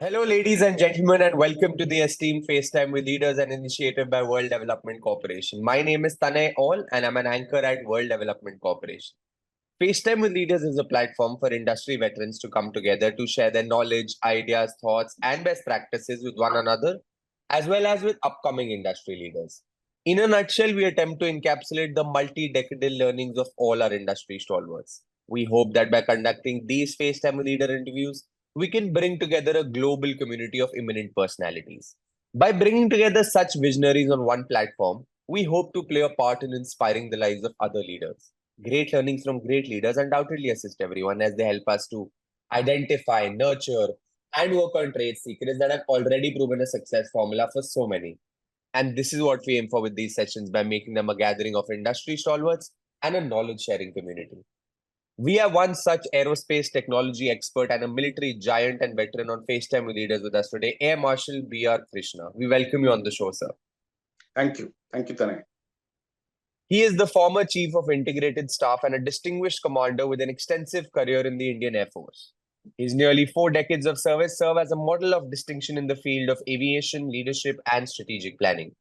Hello, ladies and gentlemen, and welcome to the esteemed FaceTime with Leaders and Initiative by World Development Corporation. My name is Tanay All, and I'm an anchor at World Development Corporation. FaceTime with Leaders is a platform for industry veterans to come together to share their knowledge, ideas, thoughts, and best practices with one another, as well as with upcoming industry leaders. In a nutshell, we attempt to encapsulate the multi-decadal learnings of all our industry stalwarts. We hope that by conducting these FaceTime with Leader interviews, we can bring together a global community of eminent personalities. By bringing together such visionaries on one platform, we hope to play a part in inspiring the lives of other leaders. Great learnings from great leaders undoubtedly assist everyone as they help us to identify, nurture, and work on trade secrets that have already proven a success formula for so many. And this is what we aim for with these sessions by making them a gathering of industry stalwarts and a knowledge sharing community. We have one such aerospace technology expert and a military giant and veteran on FaceTime with Leaders with us today, Air Marshal B.R. Krishna. We welcome you on the show, sir. Thank you. Thank you, Tanay. He is the former Chief of Integrated Staff and a distinguished commander with an extensive career in the Indian Air Force. His nearly 4 decades of service serve as a model of distinction in the field of aviation, leadership, and strategic planning.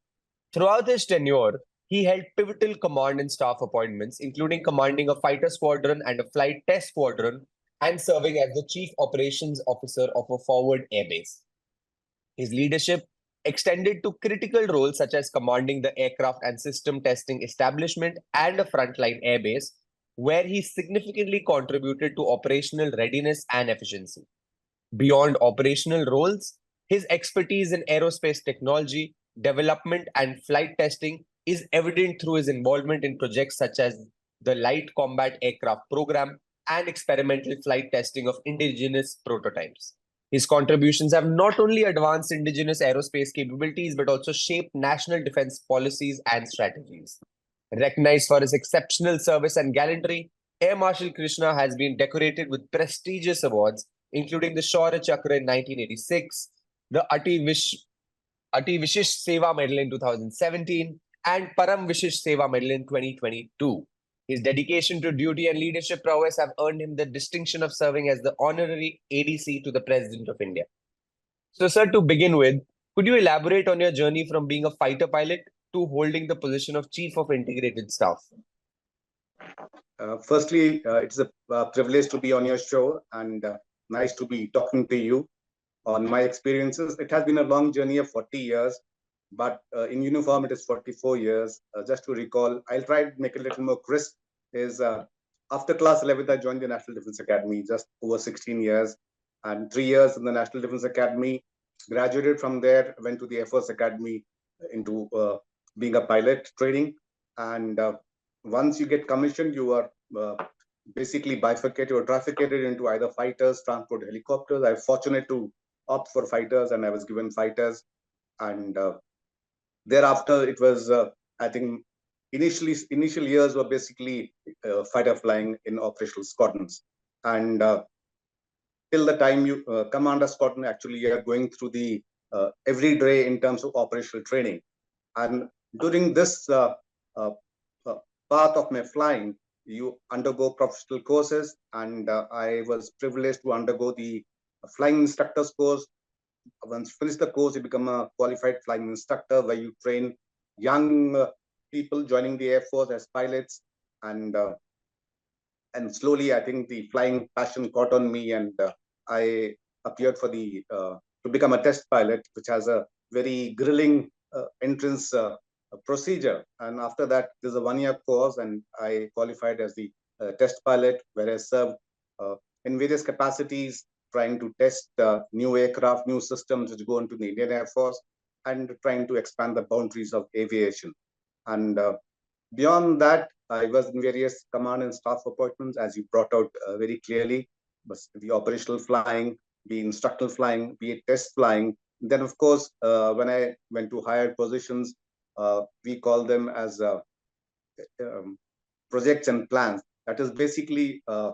Throughout his tenure, he held pivotal command and staff appointments, including commanding a fighter squadron and a flight test squadron, and serving as the Chief Operations Officer of a forward airbase. His leadership extended to critical roles such as commanding the aircraft and system testing establishment and a frontline airbase, where he significantly contributed to operational readiness and efficiency. Beyond operational roles, his expertise in aerospace technology, development, and flight testing is evident through his involvement in projects such as the Light Combat Aircraft Program and experimental flight testing of indigenous prototypes. His contributions have not only advanced indigenous aerospace capabilities but also shaped national defense policies and strategies. Recognized for his exceptional service and gallantry, Air Marshal Krishna has been decorated with prestigious awards, including the Shaurya Chakra in 1986, the Ati Vishish Seva Medal in 2017, and Param Vishish Seva Medal in 2022. His dedication to duty and leadership prowess have earned him the distinction of serving as the honorary ADC to the President of India. So, sir, to begin with, could you elaborate on your journey from being a fighter pilot to holding the position of Chief of Integrated Staff? Firstly, it's a privilege to be on your show and nice to be talking to you on my experiences. It has been a long journey of 40 years, but in uniform, it is 44 years. Just to recall, I'll try to make it a little more crisp. After class 11th, I joined the National Defense Academy just over 16 years and 3 years in the National Defense Academy. Graduated from there, went to the Air Force Academy into being a pilot training. And once you get commissioned, you are basically bifurcated or trafficated into either fighters, transport, helicopters. I'm fortunate to opt for fighters, and I was given fighters. And thereafter, it was, I think, initial years were basically fighter flying in operational squadrons. And till the time you command a squadron, actually, you are going through the every day in terms of operational training. And during this path of my flying, you undergo professional courses, and I was privileged to undergo the flying instructor's course. Once you finish the course, you become a qualified flying instructor, where you train young people joining the Air Force as pilots. And slowly, I think the flying passion caught on me, and I appeared for the to become a test pilot, which has a very grilling entrance procedure. And after that, there's a 1-year course, and I qualified as the test pilot, where I served in various capacities, trying to test new aircraft, new systems which go into the Indian Air Force, and trying to expand the boundaries of aviation. And beyond that, I was in various command and staff appointments, as you brought out very clearly, but the operational flying, be instructional flying, be it test flying. Then, of course, when I went to higher positions, we call them as projects and plans. That is basically a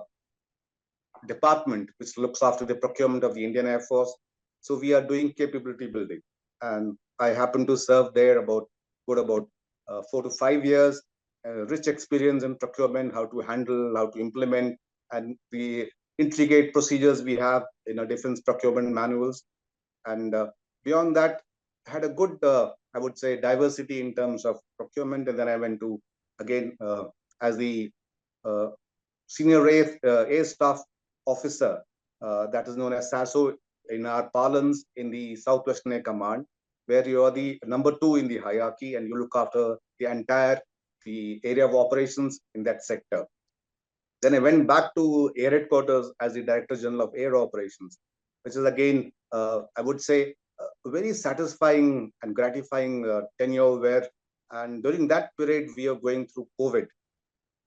department which looks after the procurement of the Indian Air Force. So we are doing capability building. And I happen to serve there about 4 to 5 years, rich experience in procurement, how to handle, how to implement, and the intricate procedures we have in our defense procurement manuals. And beyond that, I had a good, I would say, diversity in terms of procurement. And then I went to, again, as the senior air staff officer, that is known as SASO in our parlance in the Southwestern Air Command, where you are the number 2 in the hierarchy and you look after the area of operations in that sector. Then I went back to Air Headquarters as the Director General of Air Operations, which is again, I would say, a very satisfying and gratifying tenure where, and during that period, we are going through COVID.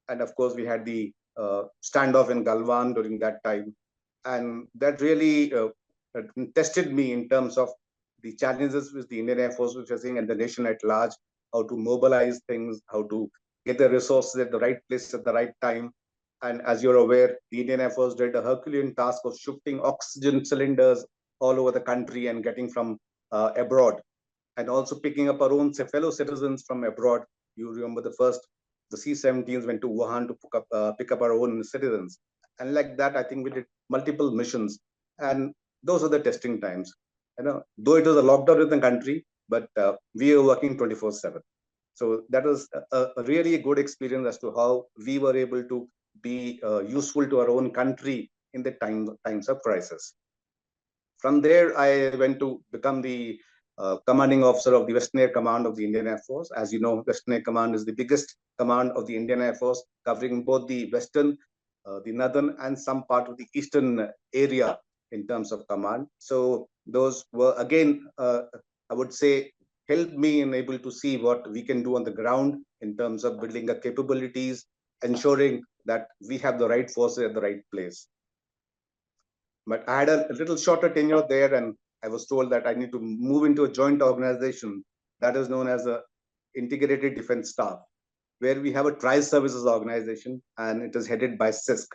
And of course, we had the standoff in Galwan during that time. And that really tested me in terms of the challenges which the Indian Air Force was facing and the nation at large, how to mobilize things, how to get the resources at the right place at the right time. And as you're aware, the Indian Air Force did a Herculean task of shifting oxygen cylinders all over the country and getting from abroad, and also picking up our own fellow citizens from abroad. You remember the C-17s went to Wuhan to pick up our own citizens. And like that, I think we did multiple missions. And those are the testing times. Though it was a lockdown in the country, but we are working 24/7. So that was a really good experience as to how we were able to be useful to our own country in the times of crisis. From there, I went to become the commanding officer of the Western Air Command of the Indian Air Force. As you know, Western Air Command is the biggest command of the Indian Air Force, covering both the Western, the Northern, and some part of the Eastern area in terms of command. So those were, again, I would say, helped me in able to see what we can do on the ground in terms of building up capabilities, ensuring that we have the right forces at the right place. But I had a little shorter tenure there, and I was told that I need to move into a joint organization that is known as a Integrated Defense Staff, where we have a tri-services organization, and it is headed by CISC,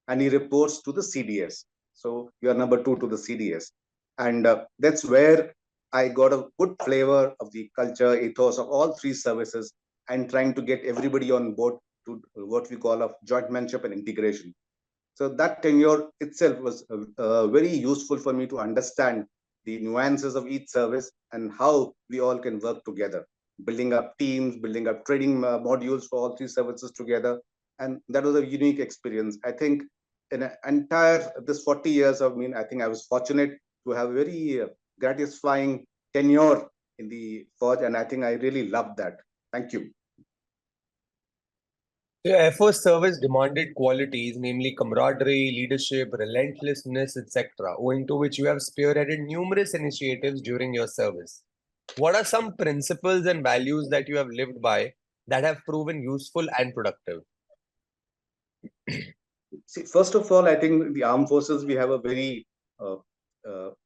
and he reports to the CDS. So you are number 2 to the CDS. And that's where I got a good flavor of the culture, ethos of all 3 services, and trying to get everybody on board to what we call a jointmanship and integration. So that tenure itself was very useful for me to understand the nuances of each service and how we all can work together, building up teams, building up training modules for all 3 services together. And that was a unique experience. I think in an entire this 40 years of me, I think I was fortunate to have very gratifying tenure in the forge, and I think I really loved that. Thank you. The Air Force service demanded qualities, namely camaraderie, leadership, relentlessness, etc., owing to which you have spearheaded numerous initiatives during your service. What are some principles and values that you have lived by that have proven useful and productive? See, first of all, I think the armed forces, we have a very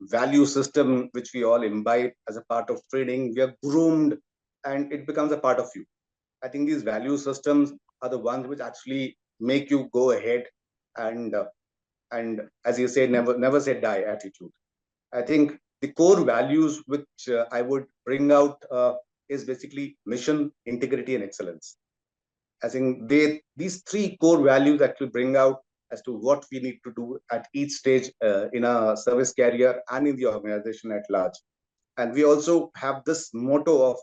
value system which we all imbibe as a part of training. We are groomed, and it becomes a part of you. I think these value systems are the ones which actually make you go ahead and as you say, never say die attitude. I think the core values which I would bring out is basically mission, integrity, and excellence. I think these 3 core values actually bring out as to what we need to do at each stage in a service career and in the organization at large. And we also have this motto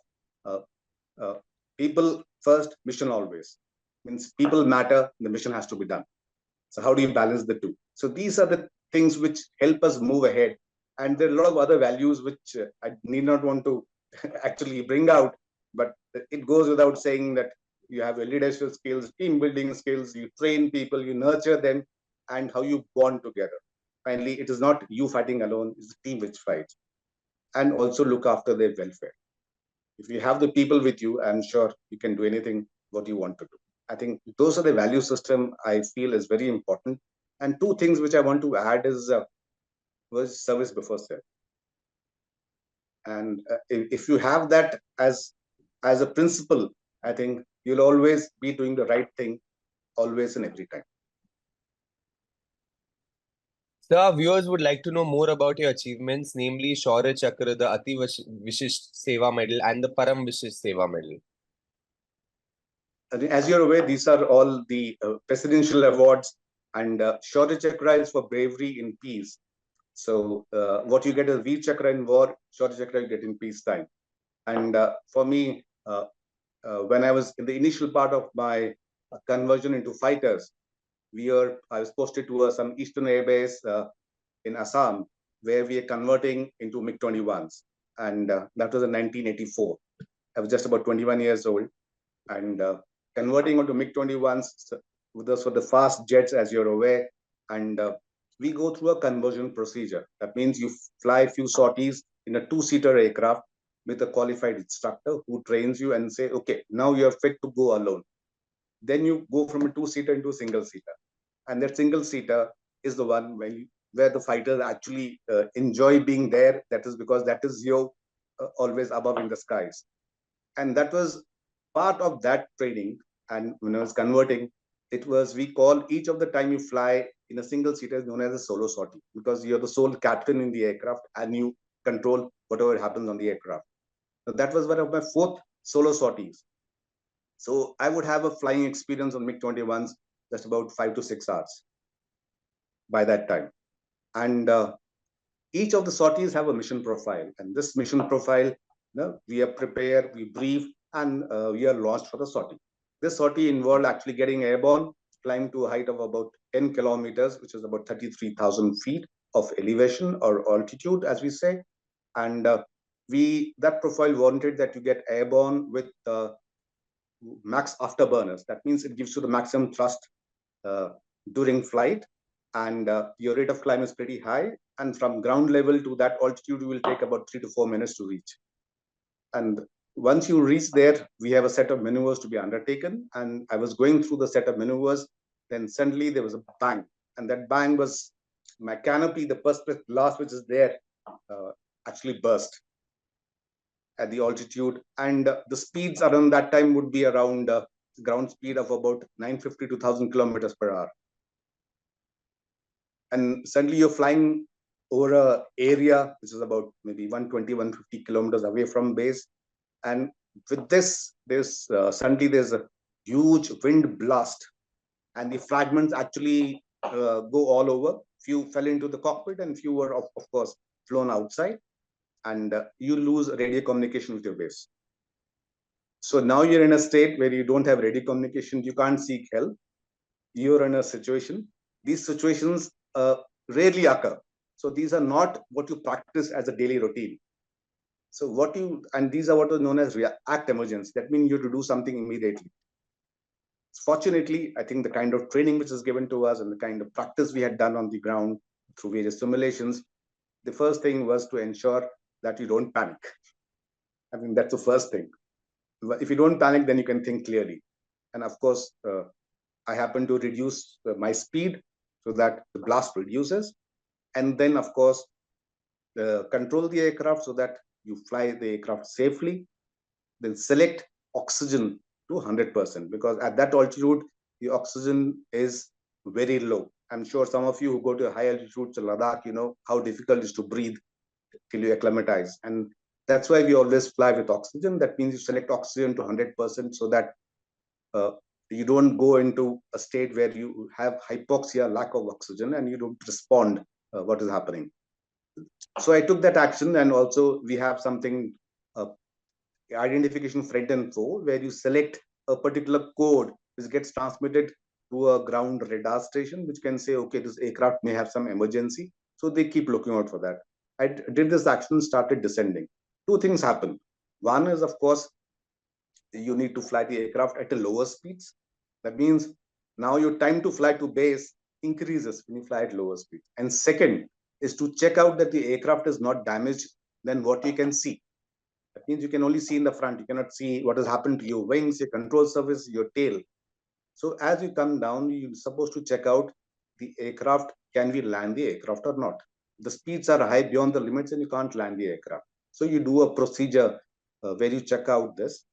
of people first, mission always. Means people matter, the mission has to be done. So how do you balance the 2? So these are the things which help us move ahead. And there are a lot of other values which I need not want to actually bring out, but it goes without saying that you have a leadership skills, team building skills, you train people, you nurture them, and how you bond together. Finally, it is not you fighting alone, it's the team which fights. And also look after their welfare. If you have the people with you, I'm sure you can do anything what you want to do. I think those are the value system I feel is very important. And 2 things which I want to add is was service before self. And if you have that as a principle, I think you'll always be doing the right thing, always and every time. So our viewers would like to know more about your achievements, namely Shaurya Chakra, the Ati Vishisht Seva Medal, and the Param Vishisht Seva Medal. As you're aware, these are all the presidential awards, and Shaurya Chakra is for bravery in peace. So what you get is Veer Chakra in war, Shaurya Chakra you get in peacetime. And for me, when I was in the initial part of my conversion into fighters, I was posted to some Eastern Air Base in Assam, where we are converting into MiG-21s. And that was in 1984. I was just about 21 years old. And converting onto MiG-21s, those were the fast jets, as you're aware. And we go through a conversion procedure. That means you fly a few sorties in a two-seater aircraft with a qualified instructor who trains you and say, okay, now you're fit to go alone. Then you go from a two-seater into a single-seater. And that single-seater is the one where the fighters actually enjoy being there. That is because that is you always above in the skies. And that was part of that training. And when I was converting, we call each of the time you fly in a single seater is known as a solo sortie, because you're the sole captain in the aircraft and you control whatever happens on the aircraft. So that was one of my fourth solo sorties. So I would have a flying experience on MiG-21s just about 5 to 6 hours by that time. And each of the sorties have a mission profile. And this mission profile, we are prepared, we brief, and we are launched for the sortie. This sortie involved actually getting airborne, flying to a height of about 10 kilometers, which is about 33,000 feet of elevation or altitude, as we say. And that profile warranted that you get airborne with max afterburners. That means it gives you the maximum thrust during flight, and your rate of climb is pretty high. And from ground level to that altitude, will take about 3 to 4 minutes to reach. And once you reach there, we have a set of maneuvers to be undertaken. And I was going through the set of maneuvers, then suddenly there was a bang. And that bang was my canopy, the perspex glass which is there, actually burst at the altitude. And the speeds around that time would be around ground speed of about 950 to 1,000 kilometers per hour. And suddenly you're flying over an area which is about maybe 120, 150 kilometers away from base. And with this, suddenly there's a huge wind blast, and the fragments actually go all over. Few fell into the cockpit, and few were, of course, flown outside. And you lose radio communication with your base. So now you're in a state where you don't have radio communication, you can't seek help. You're in a situation. These situations rarely occur. So these are not what you practice as a daily routine. So these are what are known as react emergency. That means you have to do something immediately. Fortunately, I think the kind of training which is given to us and the kind of practice we had done on the ground through various simulations, the first thing was to ensure that you don't panic. I mean, that's the first thing. If you don't panic, then you can think clearly. And of course, I happen to reduce my speed so that the blast reduces. And then, of course, control the aircraft so that you fly the aircraft safely. Then select oxygen to 100%, because at that altitude, the oxygen is very low. I'm sure some of you who go to high altitudes in Ladakh, you know how difficult it is to breathe till you acclimatize. And that's why we always fly with oxygen. That means you select oxygen to 100% so that you don't go into a state where you have hypoxia, lack of oxygen, and you don't respond what is happening. So I took that action. And also we have something, identification front and fore, where you select a particular code which gets transmitted to a ground radar station, which can say, okay, this aircraft may have some emergency. So they keep looking out for that. I did this action, started descending. Two things happen. One is, of course, you need to fly the aircraft at a lower speeds. That means now your time to fly to base increases when you fly at lower speed. And second is to check out that the aircraft is not damaged than what you can see. That means you can only see in the front. You cannot see what has happened to your wings, your control surface, your tail. So as you come down, you're supposed to check out the aircraft. Can we land the aircraft or not? The speeds are high beyond the limits and you can't land the aircraft. So you do a procedure where you check out this.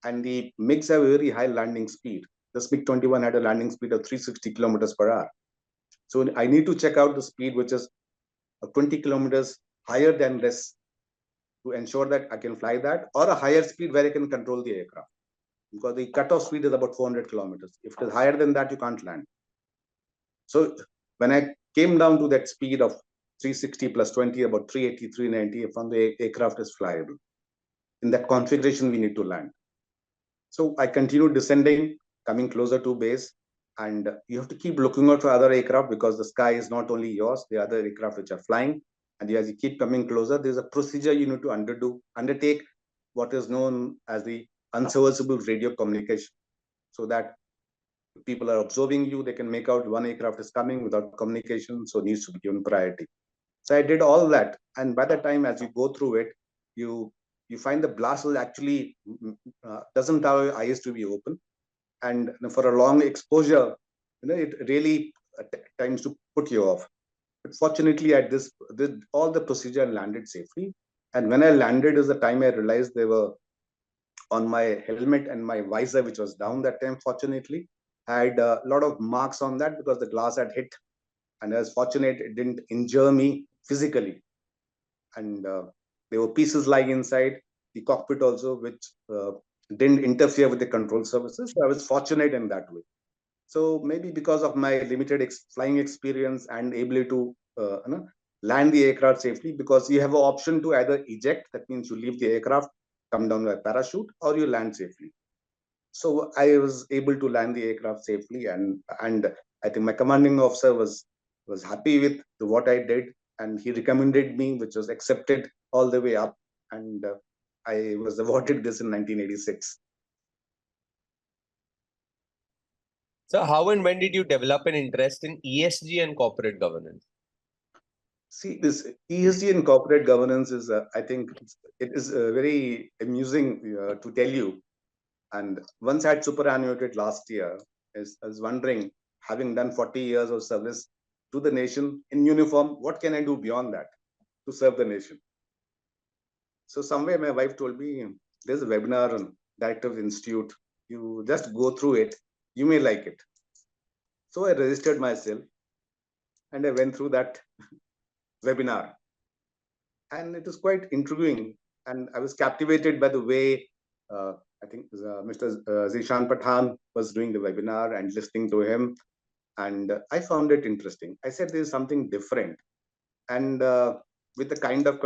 And the MiGs have a very high landing speed. This MiG-21 had a landing speed of 360 kilometers per hour. So I need to check out the speed, which is 20 kilometers higher than this, to ensure that I can fly that, or a higher speed where I can control the aircraft. Because the cutoff speed is about 400 kilometers. If it is higher than that, you can't land. So when I came down to that speed of 360 plus 20, about 380, 390, if the aircraft is flyable. In that configuration, we need to land. So I continued descending, coming closer to base, and you have to keep looking out for other aircraft because the sky is not only yours, the other aircraft which are flying. And as you keep coming closer, there's a procedure you need to undertake what is known as the unserviceable radio communication, so that people are observing you, they can make out one aircraft is coming without communication, so needs to be given priority. So I did all that, and by the time as you go through it, you find the blast will actually doesn't allow eyes to be open, and for a long exposure, it really times to put you off. But fortunately, at this all the procedure landed safely, and when I landed is the time I realized they were on my helmet and my visor, which was down that time. Fortunately, I had a lot of marks on that because the glass had hit, and I was fortunate it didn't injure me physically. And there were pieces lying inside the cockpit also, which didn't interfere with the control services. So I was fortunate in that way. So maybe because of my limited flying experience and ability to land the aircraft safely, because you have an option to either eject, that means you leave the aircraft, come down by parachute, or you land safely. So I was able to land the aircraft safely, and I think my commanding officer was happy with what I did, and he recommended me, which was accepted all the way up, and I was awarded this in 1986. So how and when did you develop an interest in ESG and corporate governance? See, this ESG and corporate governance is, I think, it is very amusing to tell you. And once I had superannuated last year, I was wondering, having done 40 years of service to the nation in uniform, what can I do beyond that to serve the nation? So somewhere my wife told me, there's a webinar on Director of Institute. You just go through it. You may like it. So I registered myself and I went through that webinar. And it was quite intriguing. And I was captivated by the way I think Mr. Zishan Pathan was doing the webinar and listening to him. And I found it interesting. I said there's something different. And with the kind of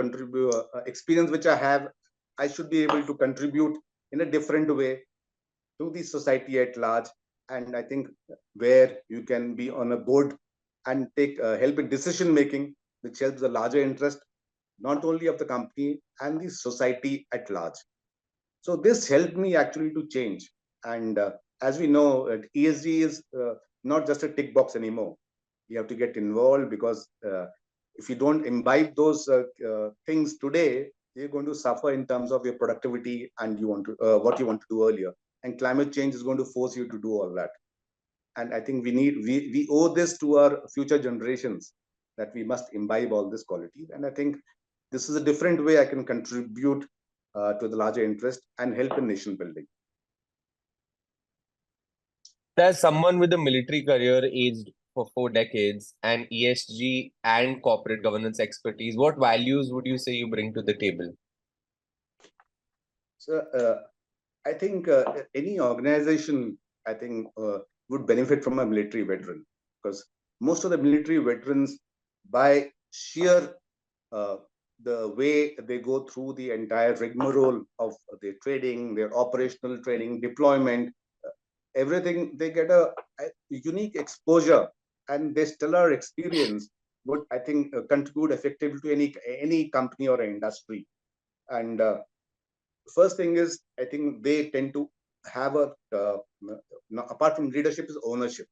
experience which I have, I should be able to contribute in a different way to the society at large. And I think where you can be on a board and take help in decision making, which helps the larger interest, not only of the company and the society at large. So this helped me actually to change. And as we know, ESG is not just a tick box anymore. You have to get involved because if you don't imbibe those things today, you're going to suffer in terms of your productivity and you want to what you want to do earlier. And climate change is going to force you to do all that. And I think we owe this to our future generations, that we must imbibe all this quality. And I think this is a different way I can contribute to the larger interest and help in nation building. As someone with a military career aged for 4 decades and ESG and corporate governance expertise, what values would you say you bring to the table? So I think any organization, I think, would benefit from a military veteran, because most of the military veterans, by sheer the way they go through the entire rigmarole of their training, their operational training, deployment, everything, they get a unique exposure, and their stellar experience would, I think, contribute effectively to any company or industry. And first thing is, I think they tend to have apart from leadership, is ownership.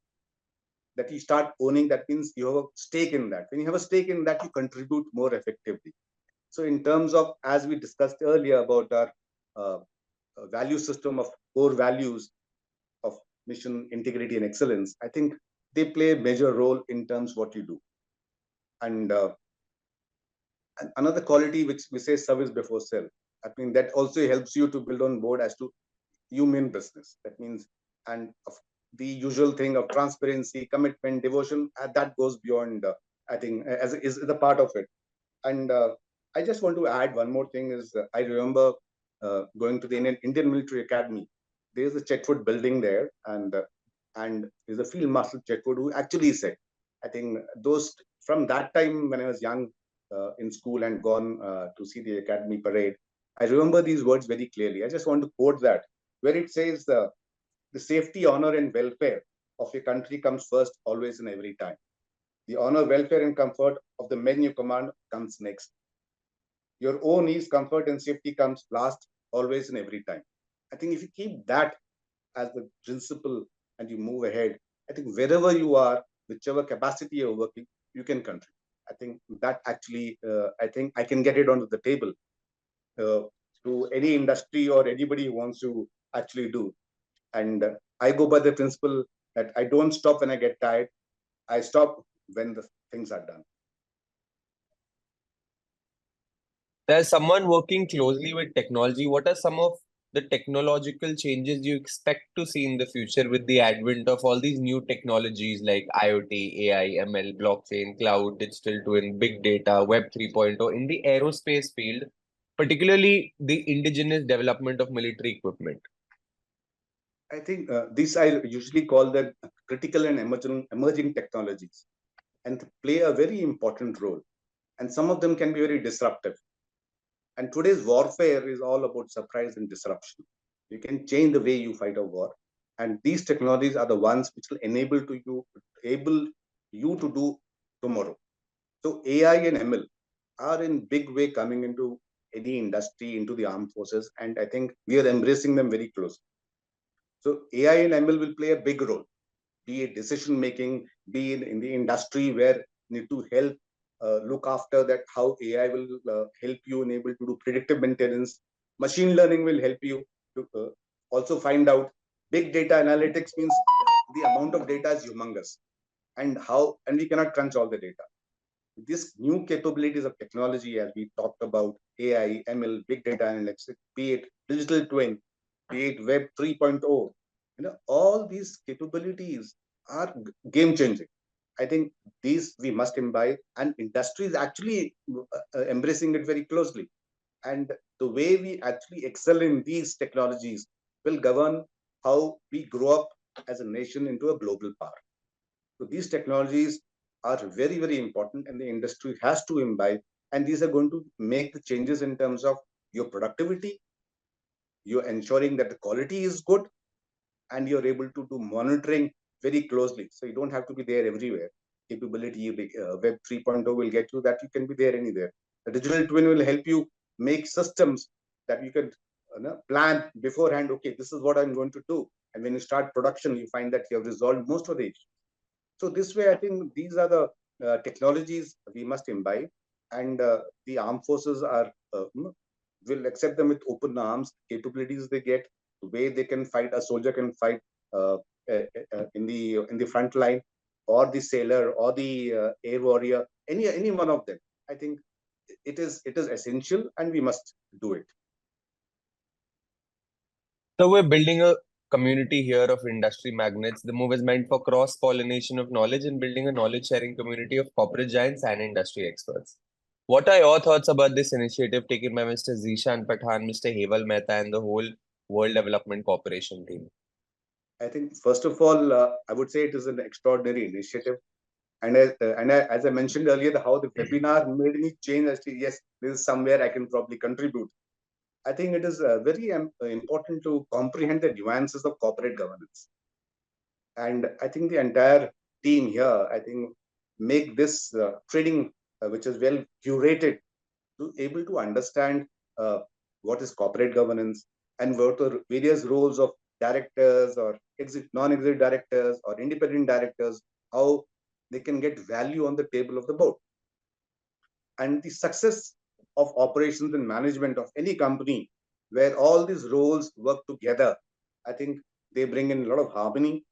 That you start owning, that means you have a stake in that. When you have a stake in that, you contribute more effectively. So in terms of, as we discussed earlier about our value system of core values of mission, integrity, and excellence, I think they play a major role in terms of what you do. And another quality which we say, service before self. I mean, that also helps you to build on board as to you mean business. That means, and the usual thing of transparency, commitment, devotion, that goes beyond, I think, as is the part of it. And I just want to add one more thing is, I remember going to the Indian Military Academy. There's a Chetwood building there, and there's a Field Marshal Chetwood who actually said, I think those from that time, when I was young in school and gone to see the academy parade, I remember these words very clearly. I just want to quote that, where it says, the safety, honor, and welfare of your country comes first, always and every time. The honor, welfare, and comfort of the men you command comes next. Your own ease, comfort, and safety comes last, always and every time. I think if you keep that as the principle and you move ahead, I think wherever you are, whichever capacity you're working, you can contribute. I think that actually, I think I can get it onto the table to any industry or anybody who wants to actually do. And I go by the principle that I don't stop when I get tired. I stop when the things are done. There's someone working closely with technology. What are some of the technological changes you expect to see in the future with the advent of all these new technologies like IoT, AI, ML, blockchain, cloud, digital twin, big data, Web 3.0 in the aerospace field, particularly the indigenous development of military equipment? I think these I usually call them critical and emerging technologies, and play a very important role. And some of them can be very disruptive. And today's warfare is all about surprise and disruption. You can change the way you fight a war, and these technologies are the ones which will able you to do tomorrow. So AI and ML are in big way coming into any industry, into the armed forces, and I think we are embracing them very closely. So AI and ML will play a big role, be it decision making, be in the industry where you need to help look after that, how AI will help you enable to do predictive maintenance. Machine learning will help you to also find out. Big data analytics means the amount of data is humongous, and we cannot crunch all the data. These new capabilities of technology, as we talked about AI, ML, big data analytics, be it digital twin, be it Web 3.0, all these capabilities are game changing. I think these we must imbibe, and industry is actually embracing it very closely. And the way we actually excel in these technologies will govern how we grow up as a nation into a global power. So these technologies are very, very important, and the industry has to imbibe. And these are going to make the changes in terms of your productivity. You're ensuring that the quality is good, and you're able to do monitoring very closely. So you don't have to be there everywhere. Capability, Web 3.0 will get you that you can be there anywhere. The digital twin will help you make systems that you can plan beforehand. Okay, this is what I'm going to do. And when you start production, you find that you have resolved most of the issues. So this way, I think these are the technologies we must imbibe, and the armed forces are will accept them with open arms. Capabilities they get, the way they can fight, a soldier can fight uh, in the front line, or the sailor, or the air warrior, any one of them. I think it is essential, and we must do it. So we're building a community here of industry magnates. The move is meant for cross-pollination of knowledge and building a knowledge-sharing community of corporate giants and industry experts. What are your thoughts about this initiative taken by Mr. Zishan Pathan, Mr. Heval Mehta, and the whole World Development Corporation team? I think first of all, I would say it is an extraordinary initiative. As I mentioned earlier, how the webinar made me change. Actually, yes, this is somewhere I can probably contribute. I think it is very important to comprehend the nuances of corporate governance. And I think the entire team here, I think, make this training, which is well curated, to able to understand what is corporate governance and what are various roles of directors or non-executive directors or independent directors, how they can get value on the table of the board. And the success of operations and management of any company where all these roles work together, I think they bring in a lot of harmony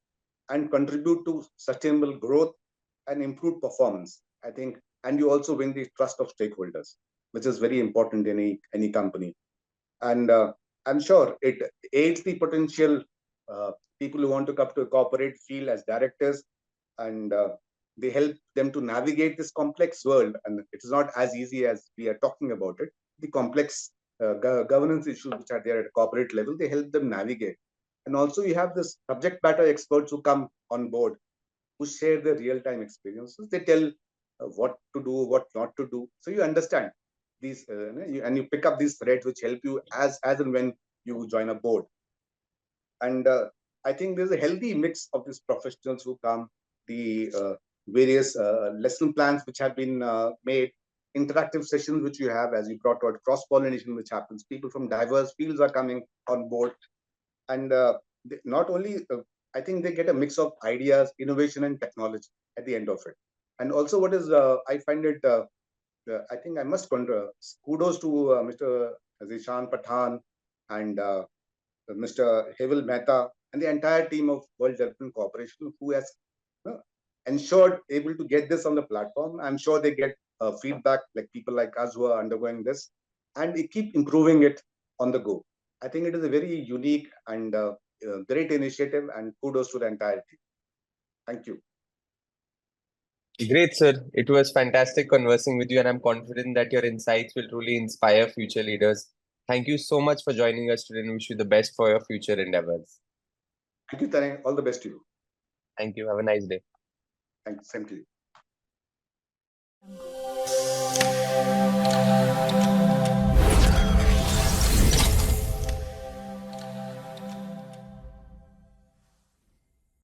and contribute to sustainable growth and improved performance. I think, and you also win the trust of stakeholders, which is very important in any company. And I'm sure it aids the potential people who want to come to a corporate field as directors, and they help them to navigate this complex world. And it is not as easy as we are talking about it. The complex governance issues which are there at a corporate level, they help them navigate. And also you have this subject matter experts who come on board, who share their real-time experiences. They tell what to do, what not to do. So you understand these, and you pick up these threads which help you as and when you join a board. And I think there's a healthy mix of these professionals who come, the various lesson plans which have been made, interactive sessions which you have, as you brought out, cross-pollination which happens. People from diverse fields are coming on board. And not only, I think they get a mix of ideas, innovation, and technology at the end of it. And also what is, I find it, I think I must kudos to Mr. Zishan Pathan and Mr. Heval Mehta and the entire team of World Development Corporation who has ensured able to get this on the platform. I'm sure they get feedback like people like us who are undergoing this, and they keep improving it on the go. I think it is a very unique and great initiative, and kudos to the entire team. Thank you. Great, sir. It was fantastic conversing with you, and I'm confident that your insights will truly inspire future leaders. Thank you so much for joining us today, and wish you the best for your future endeavors. Thank you, Tane. All the best to you. Thank you. Have a nice day. Thank you. Same to you.